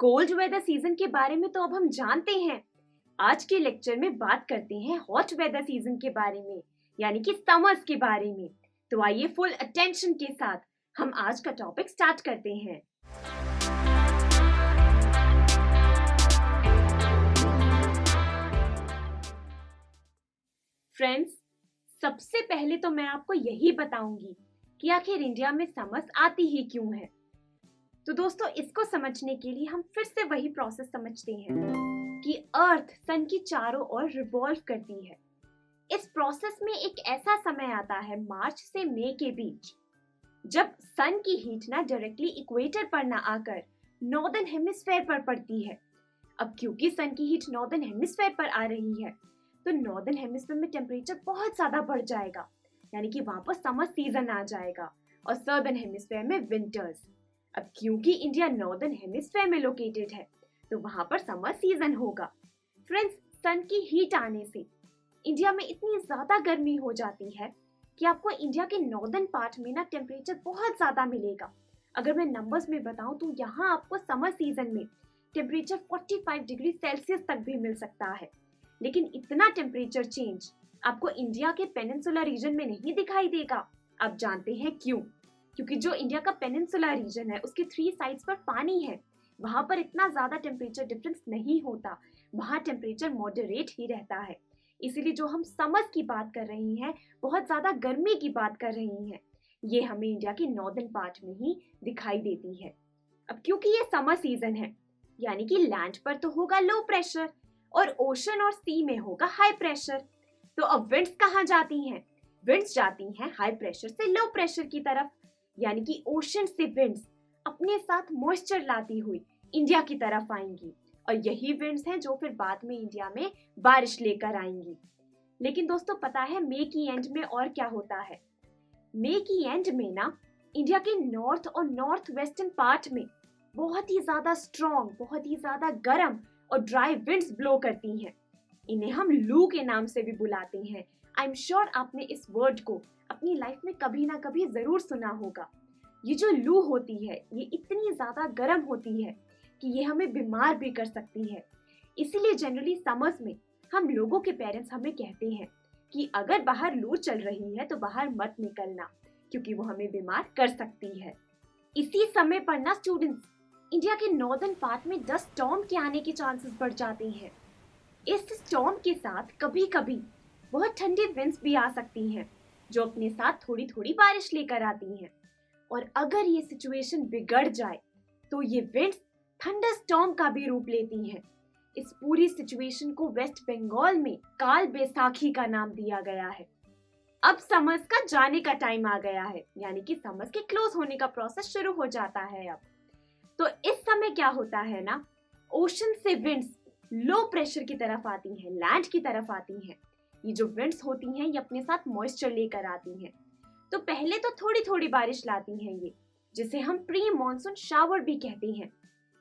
Cold weather season के बारे में तो अब हम जानते हैं। आज के लेक्चर में बात करते हैं हॉट वेदर सीजन के बारे में, यानी कि समर्स के बारे में। तो आइए फुल अटेंशन के साथ हम आज का टॉपिक स्टार्ट करते हैं। फ्रेंड्स, सबसे पहले तो मैं आपको यही बताऊंगी कि आखिर इंडिया में समर्स आती ही क्यों है। तो दोस्तों, इसको समझने के लिए हम फिर से वही प्रोसेस समझते हैं कि अर्थ सन की चारों ओर रिवॉल्व करती है। इस प्रोसेस में एक ऐसा समय आता है मार्च से मई के बीच, जब सन की हीट ना डायरेक्टली इक्वेटर पर ना आकर नॉर्दर्न हेमिस्फेयर पर पड़ती है। अब क्योंकि सन की हीट नॉर्दर्न हेमिस्फेयर पर आ रही है, तो नॉर्दर्न हेमिस्फेयर में टेम्परेचर बहुत ज्यादा बढ़ जाएगा, यानी कि वहां पर समर सीजन आ जाएगा और सदर्न हेमिस्फेयर में विंटर्स। अब क्योंकि इंडिया नॉर्दर्न हेमिस्फेयर में लोकेटेड है, तो वहां पर समर सीजन होगा। फ्रेंड्स, सन की हीट आने से इंडिया में इतनी ज्यादा गर्मी हो जाती है कि आपको इंडिया के नॉर्दर्न पार्ट में ना टेम्परेचर बहुत ज्यादा मिलेगा। अगर मैं नंबर्स में बताऊं तो यहाँ आपको समर सीजन में टेम्परेचर 45 डिग्री सेल्सियस तक भी मिल सकता है। लेकिन इतना टेम्परेचर चेंज आपको इंडिया के पेनिनसुला रीजन में नहीं दिखाई देगा। आप जानते हैं क्यों? क्योंकि जो इंडिया का पेनिनसुला रीजन है, उसके 3 साइड्स पर पानी है, वहां पर इतना ज्यादा टेम्परेचर डिफरेंस नहीं होता। वहां टेम्परेचर मॉडरेट ही रहता है। इसीलिए जो हम समर्स की बात कर रही हैं, बहुत ज्यादा गर्मी की बात कर रही हैं, ये हमें इंडिया के नॉर्दर्न पार्ट में ही दिखाई देती है। अब क्योंकि ये समर सीजन है, यानी कि लैंड पर तो होगा लो प्रेशर और ओशन और सी में होगा हाई प्रेशर। तो अब विंड्स कहाँ जाती हैं? विंड्स जाती हैं हाई प्रेशर से लो प्रेशर की तरफ, यानी कि ओशन से विंड्स अपने साथ मॉइस्चर लाती हुई इंडिया की तरफ आएंगी, और यही विंड्स हैं जो फिर बाद में इंडिया में बारिश लेकर आएंगी। लेकिन दोस्तों, पता है मई की एंड में और क्या होता है? मई की एंड में ना इंडिया के नॉर्थ और नॉर्थ वेस्टर्न पार्ट में बहुत ही ज्यादा स्ट्रॉन्ग, बहुत ही ज्यादा गर्म और ड्राई विंड्स ब्लो करती हैं। इन्हें हम लू के नाम से भी बुलाते हैं। आई एम श्योर आपने इस वर्ड को अपनी लाइफ में कभी ना कभी जरूर सुना होगा। ये जो लू होती है, ये इतनी ज्यादा गर्म होती है कि ये हमें बीमार भी कर सकती है। इसीलिए जनरली समर्स में हम लोगों के पेरेंट्स हमें कहते हैं कि अगर बाहर लू चल रही है तो बाहर मत निकलना, क्योंकि वो हमें बीमार कर सकती है। इसी समय पर ना स्टूडेंट्स, इंडिया के नॉर्दर्न पार्ट में डस्ट स्टॉर्म के आने के चांसेस बढ़ जाते हैं। इस स्टॉर्म के साथ कभी कभी बहुत ठंडी विंड्स भी आ सकती हैं, जो अपने साथ थोड़ी थोड़ी बारिश लेकर आती हैं। और अगर ये सिचुएशन बिगड़ जाए तो ये विंड्स थंडर स्टॉर्म का भी रूप लेती हैं। इस पूरी सिचुएशन को वेस्ट बंगाल में काल बैसाखी का नाम दिया गया है। अब समर्स का जाने का टाइम आ गया है, यानी कि समर्स के क्लोज होने का प्रोसेस शुरू हो जाता है अब। तो इस समय क्या होता है ना, ओशन से विंड्स लो प्रेशर की तरफ आती हैं, लैंड की तरफ आती हैं। ये जो विंड्स होती हैं, ये अपने साथ मॉइस्चर लेकर आती हैं। तो पहले तो थोड़ी थोड़ी बारिश लाती हैं ये, जिसे हम प्री मॉनसून शावर भी कहते हैं।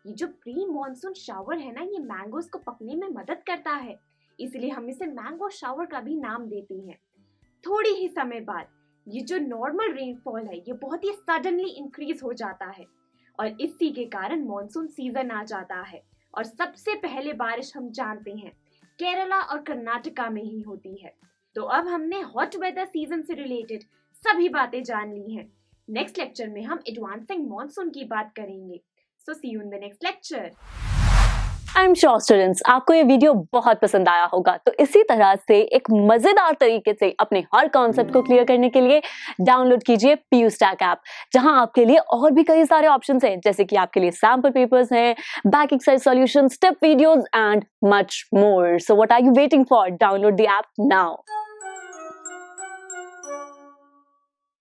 ये जो प्री मॉनसून शावर है ना, ये मैंगोस को पकने में मदद करता है, इसलिए हम इसे मैंगो शावर का भी नाम देते हैं। थोड़ी ही समय बाद ये जो नॉर्मल रेनफॉल है, ये बहुत ही सडनली इंक्रीज हो जाता है, और इसी के कारण मॉनसून सीजन आ जाता है। और सबसे पहले बारिश हम जानते हैं केरला और कर्नाटका में ही होती है। तो अब हमने हॉट वेदर सीजन से रिलेटेड सभी बातें जान ली हैं। नेक्स्ट लेक्चर में हम एडवांसिंग मॉनसून की बात करेंगे। So see you in the next lecture. I am sure students, आपको ये वीडियो बहुत पसंद आया होगा। तो इसी तरह से एक मजेदार तरीके से अपने हर कॉन्सेप्ट को क्लियर करने के लिए डाउनलोड कीजिए PU Stack ऐप, जहां आपके लिए और भी कई सारे ऑप्शंस हैं, जैसे कि आपके लिए सैम्पल पेपर्स हैं, back exercise solution, step videos and much more. So what are you waiting for? Download the app now.